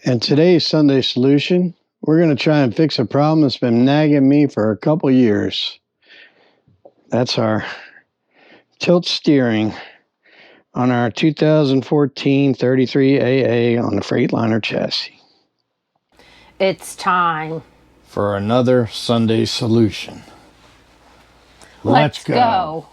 And today's Sunday solution, we're going to try and fix a problem that's been nagging me for a couple years. That's our tilt steering on our 2014 33AA on the Freightliner chassis. It's time for another Sunday solution. Let's go.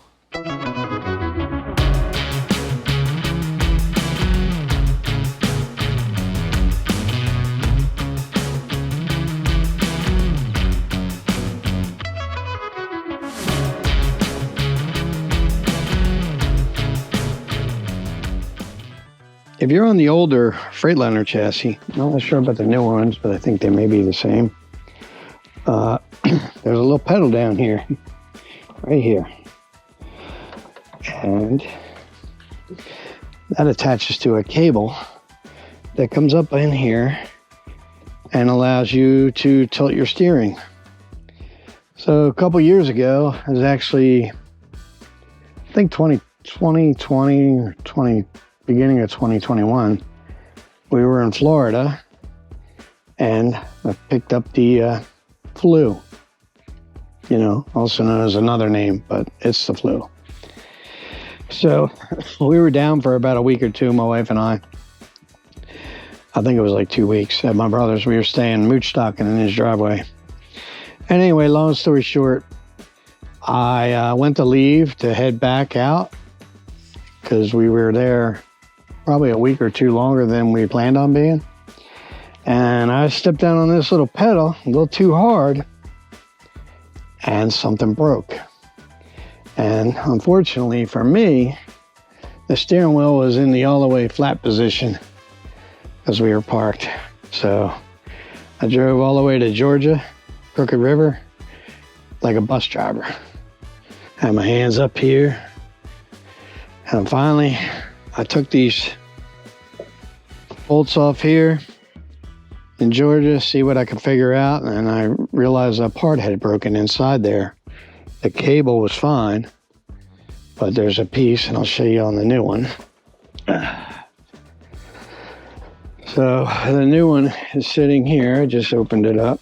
If you're on the older Freightliner chassis, I'm not sure about the new ones, but I think they may be the same. There's a little pedal down here, right here. And that attaches to a cable that comes up in here and allows you to tilt your steering. So a couple years ago, it was actually, I think 2020 or beginning of 2021, we were in Florida and I picked up the flu, also known as another name, but it's the flu. So we were down for about a week or two, my wife and I think it was like 2 weeks at my brother's. We were staying mooch stocking in his driveway. And anyway, long story short, I went to leave to head back out because we were there probably a week or two longer than we planned on being. And I stepped down on this little pedal a little too hard and something broke. And unfortunately for me, the steering wheel was in the all the way flat position as we were parked. So I drove all the way to Georgia, Crooked River, like a bus driver. Had my hands up here. And finally, I took these bolts off here in Georgia, see what I could figure out, and I realized a part had broken inside there. The cable was fine, but there's a piece, and I'll show you on the new one. So the new one is sitting here. I just opened it up.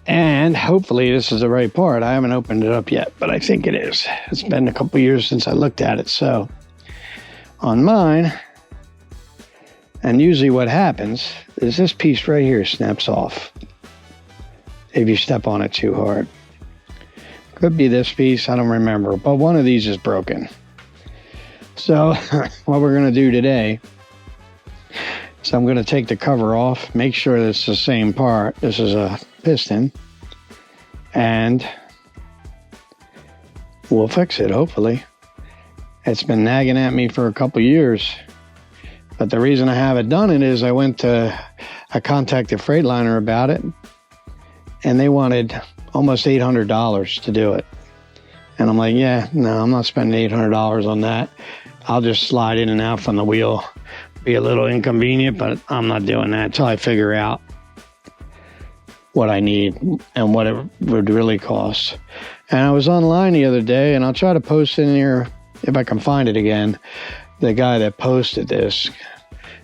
And hopefully this is the right part. I haven't opened it up yet, but I think it is. It's been a couple years since I looked at it. So on mine, and usually what happens is this piece right here snaps off if you step on it too hard. Could be this piece, I don't remember, but one of these is broken. So what we're gonna do today is I'm gonna take the cover off, make sure that it's the same part. This is a piston, and we'll fix it, hopefully. It's been nagging at me for a couple years, but the reason I haven't done it is I contacted Freightliner about it, and they wanted almost $800 to do it. And I'm like, yeah, no, I'm not spending $800 on that. I'll just slide in and out from the wheel. Be a little inconvenient, but I'm not doing that until I figure out what I need and what it would really cost. And I was online the other day, and I'll try to post in here if I can find it again, the guy that posted this,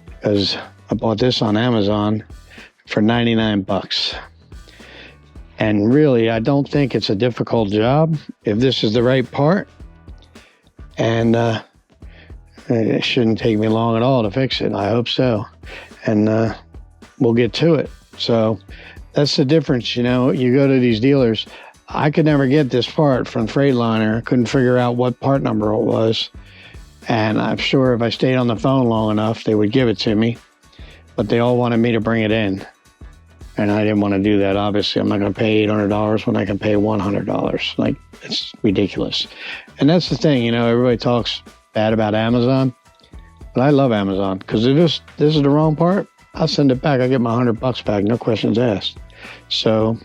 because I bought this on Amazon for 99 bucks. And really, I don't think it's a difficult job if this is the right part. And it shouldn't take me long at all to fix it. I hope so. And we'll get to it. So that's the difference. You go to these dealers. I could never get this part from Freightliner. I couldn't figure out what part number it was. And I'm sure if I stayed on the phone long enough, they would give it to me. But they all wanted me to bring it in. And I didn't want to do that, obviously. I'm not going to pay $800 when I can pay $100. Like, it's ridiculous. And that's the thing, everybody talks bad about Amazon. But I love Amazon, because if this is the wrong part, I'll send it back. I'll get my $100 back, no questions asked. So,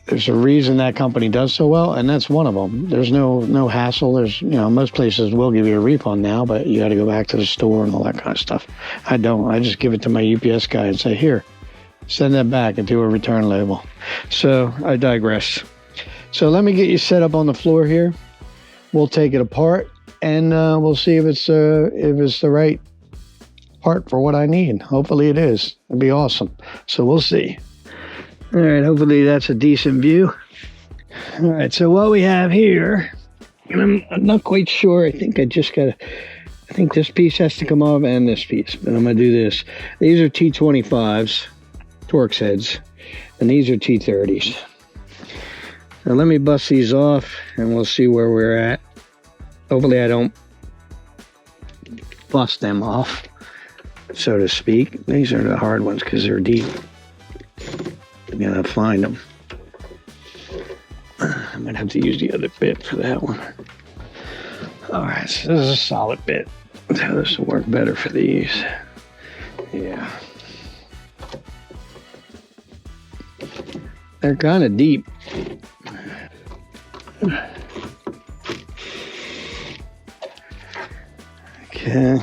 there's a reason that company does so well, and that's one of them. There's no hassle. There's, most places will give you a refund now, but you got to go back to the store and all that kind of stuff. I don't. I just give it to my UPS guy and say, here, send that back and do a return label. So I digress. So let me get you set up on the floor here. we'll take it apart and we'll see if it's the right part for what I need. Hopefully it is. It'd be awesome. So we'll see. All right, hopefully that's a decent view. All right, so what we have here, and I'm not quite sure. I think I think this piece has to come off and this piece, but I'm gonna do this. These are T25s, Torx heads, and these are T30s. So let me bust these off and we'll see where we're at. Hopefully I don't bust them off, so to speak. These are the hard ones because they're deep. I'm gonna find them. I might have to use the other bit for that one. All right, so this is a solid bit. So this will work better for these. Yeah. They're kind of deep. Okay.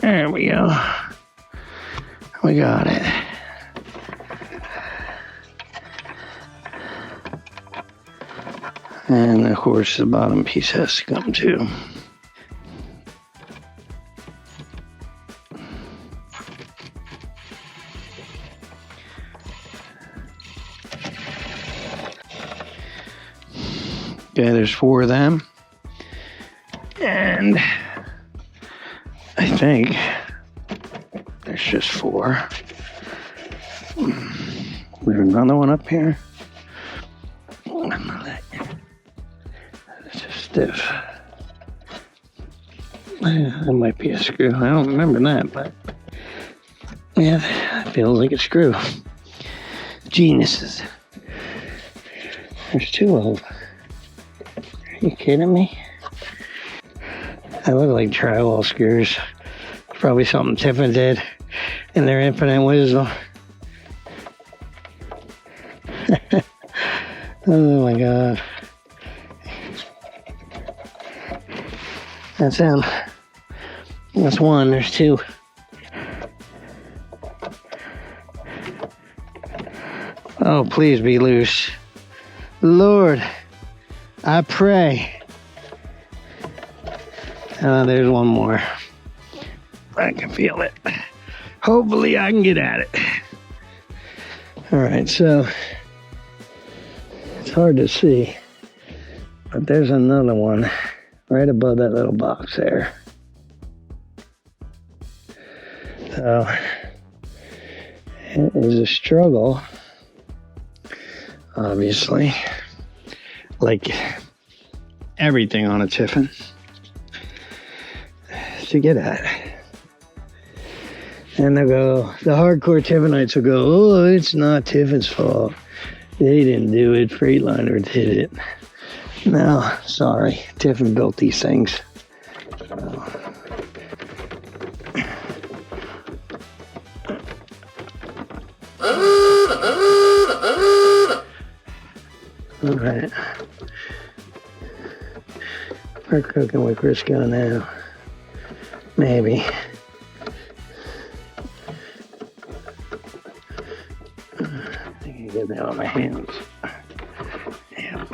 There we go. We got it. And of course the bottom piece has to come too. Okay, there's 4 of them. And I think there's just 4. There's another one up here. It's just stiff. That might be a screw. I don't remember that, but yeah, it feels like a screw. Geniuses. There's 2 of them. Are you kidding me? I look like drywall screws. Probably something Tiffin did in their infinite wisdom. Oh my God. That's him. That's 1, there's 2. Oh, please be loose. Lord, I pray. There's 1 more. I can feel it. Hopefully I can get at it. All right, so it's hard to see, but there's another one right above that little box there. So it is a struggle, obviously, like everything on a Tiffin, to get at. And they'll go, the hardcore Tiffinites will go, oh, it's not Tiffin's fault. They didn't do it, Freightliner did it. No, sorry, Tiffin built these things. All right. We're cooking with Crisco now. Maybe. I can get that on my hands. Yep.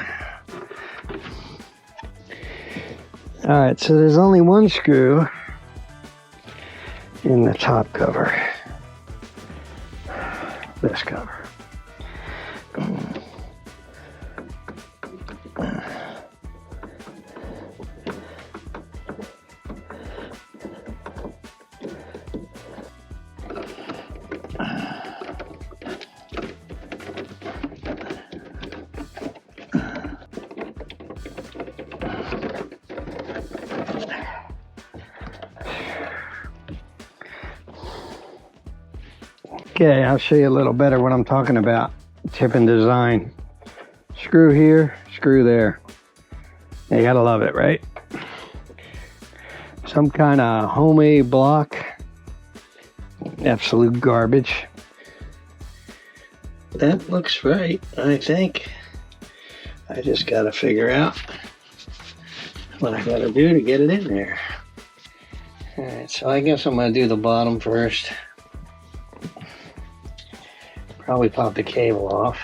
All right, so there's only 1 screw in the top cover. This cover. Okay, I'll show you a little better what I'm talking about. Tiffin design. Screw here, screw there. You gotta love it, right? Some kind of homemade block. Absolute garbage. That looks right, I think. I just gotta figure out what I gotta do to get it in there. Alright, so I guess I'm gonna do the bottom first. Probably pop the cable off.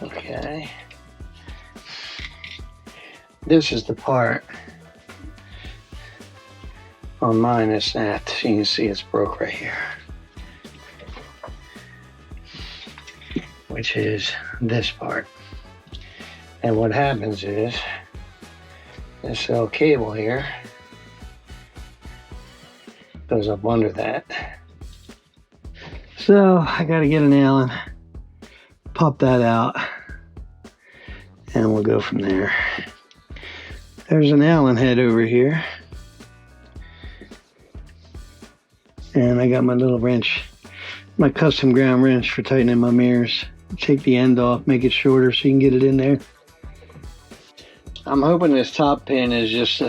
Okay. This is the part on mine is that. So you can see it's broke right here. Which is this part. And what happens is this little cable here goes up under that. So I gotta get an Allen, pop that out, and we'll go from there. There's an Allen head over here. And I got my little wrench, my custom ground wrench for tightening my mirrors. Take the end off, make it shorter so you can get it in there. I'm hoping this top pin is just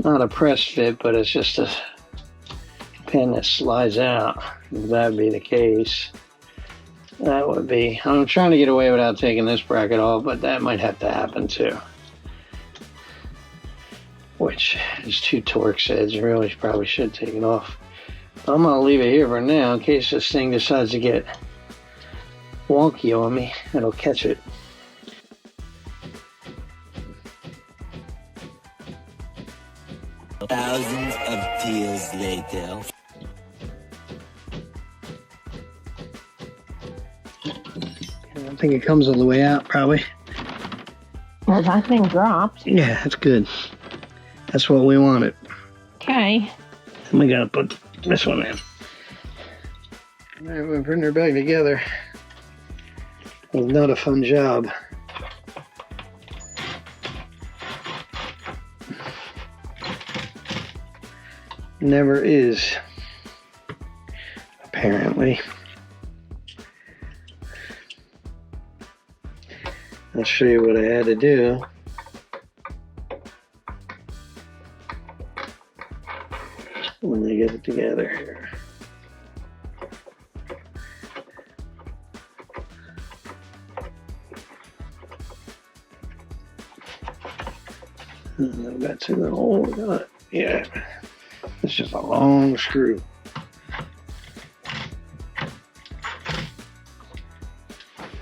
not a press fit, but it's just a pin that slides out. If that would be the case, that would be. I'm trying to get away without taking this bracket off, but that might have to happen too. Which is 2 Torx heads. I really probably should take it off. I'm gonna leave it here for now in case this thing decides to get wonky on me. It'll catch it. Thousands of tears later. I don't think it comes all the way out, probably. Well, that thing dropped. Yeah, that's good. That's what we wanted. Okay. And we gotta put this one in. Alright, we're putting her back together. It was not a fun job. Never is, apparently. I'll show you what I had to do. When they get it together here. That's in the hole. Yeah. It's just a long screw.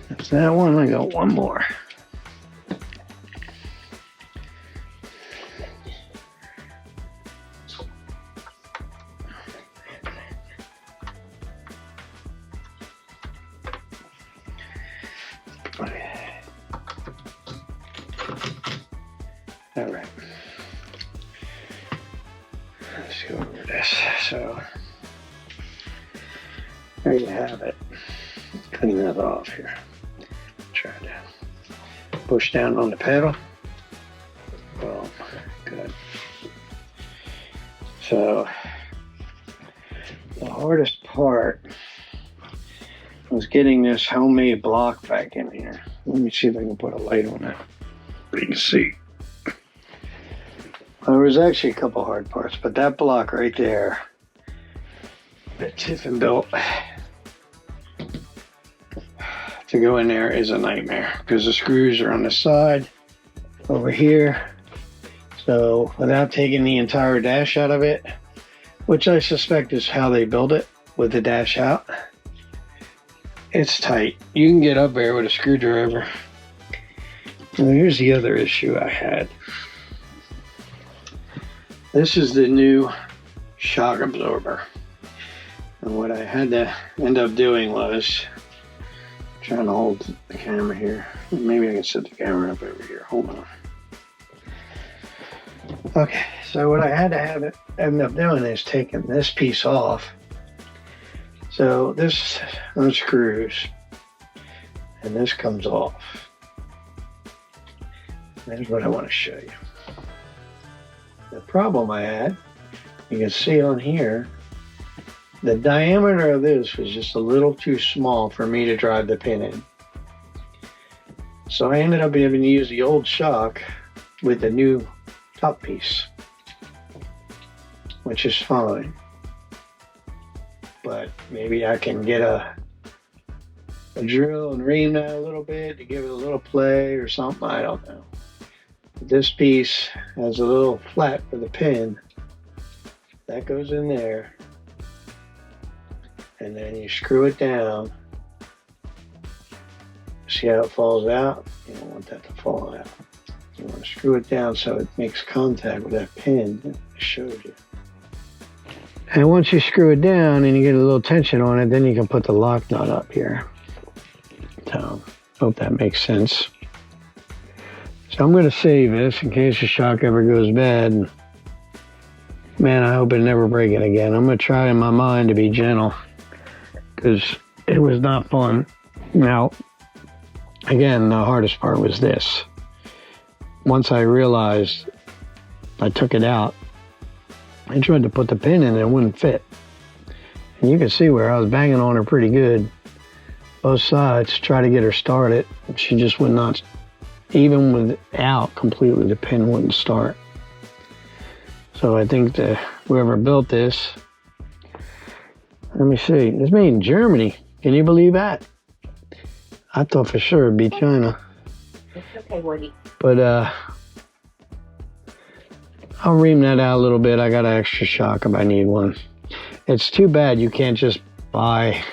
That's that one. I got one more. All right. Let's go over this. So there you have it. Clean that off here. Try to push down on the pedal. Boom. Good. So the hardest part was getting this homemade block back in here. Let me see if I can put a light on it. You can see. There was actually a couple hard parts, but that block right there that Tiffin built to go in there is a nightmare because the screws are on the side over here. So without taking the entire dash out of it, which I suspect is how they build it with the dash out, it's tight. You can get up there with a screwdriver. Now here's the other issue I had. This is the new shock absorber. And what I had to end up doing was trying to hold the camera here. Maybe I can set the camera up over here. Hold on. Okay, so what I had to have it end up doing is taking this piece off. So this unscrews and this comes off. That's what I want to show you. The problem I had, you can see on here, the diameter of this was just a little too small for me to drive the pin in. So I ended up having to use the old shock with the new top piece, which is fine. But maybe I can get a drill and ream that a little bit to give it a little play or something, I don't know. This piece has a little flat for the pin that goes in there, and then you screw it down See how it falls out? You don't want that to fall out. You want to screw it down so it makes contact with that pin that I showed you. And once you screw it down and you get a little tension on it, then you can put the lock nut up here. So, hope that makes sense. So I'm going to save this in case the shock ever goes bad. Man, I hope it never break it again. I'm going to try in my mind to be gentle because it was not fun. Now, again, the hardest part was this. Once I realized I took it out, I tried to put the pin in and it wouldn't fit. And you can see where I was banging on her pretty good. Both sides, try to get her started. She just would not, even without completely, the pin wouldn't start. So I think that whoever built this, let me see, it's made in Germany. Can you believe that? I thought for sure it'd be China. It's okay, Woody. But I'll ream that out a little bit. I got an extra shock if I need one. It's too bad you can't just buy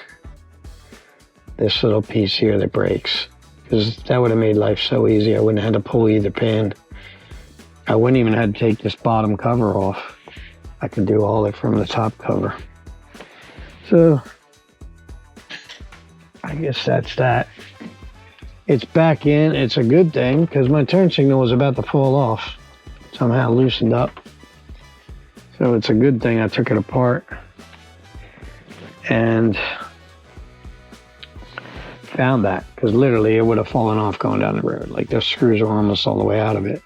this little piece here that breaks, because that would have made life so easy. I wouldn't have had to pull either pin. I wouldn't even have to take this bottom cover off. I could do all it from the top cover. So I guess that's that. It's back in. It's a good thing because my turn signal was about to fall off. Somehow loosened up. So it's a good thing I took it apart and found that, because literally it would have fallen off going down the road. Like, those screws are almost all the way out of it.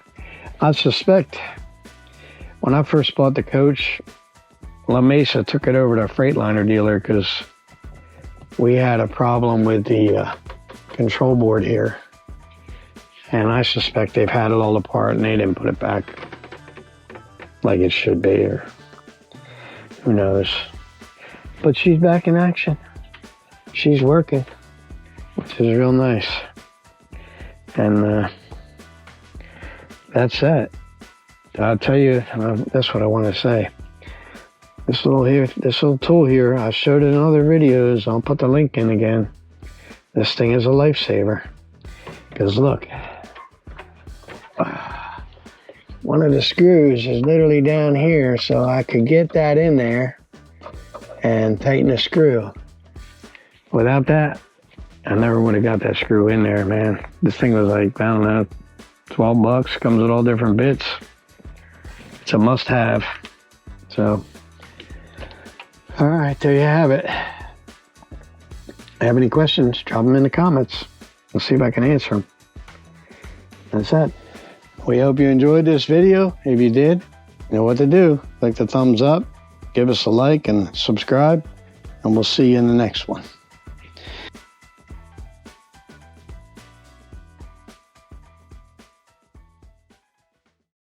I suspect when I first bought the coach, La Mesa took it over to a Freightliner dealer because we had a problem with the control board here. And I suspect they've had it all apart and they didn't put it back like it should be, or who knows. But she's back in action. She's working, which is real nice. And that's it. I'll tell you, that's what I want to say. This little tool here, I showed it in other videos. I'll put the link in again. This thing is a lifesaver. Because look, one of the screws is literally down here, so I could get that in there and tighten the screw. Without that, I never would have got that screw in there, man. This thing was like, I don't know, $12, comes with all different bits. It's a must-have. So, all right, there you have it. Have any questions, drop them in the comments. We'll see if I can answer them. That's it. We hope you enjoyed this video. If you did, you know what to do. Click the thumbs up, give us a like, and subscribe, and we'll see you in the next one.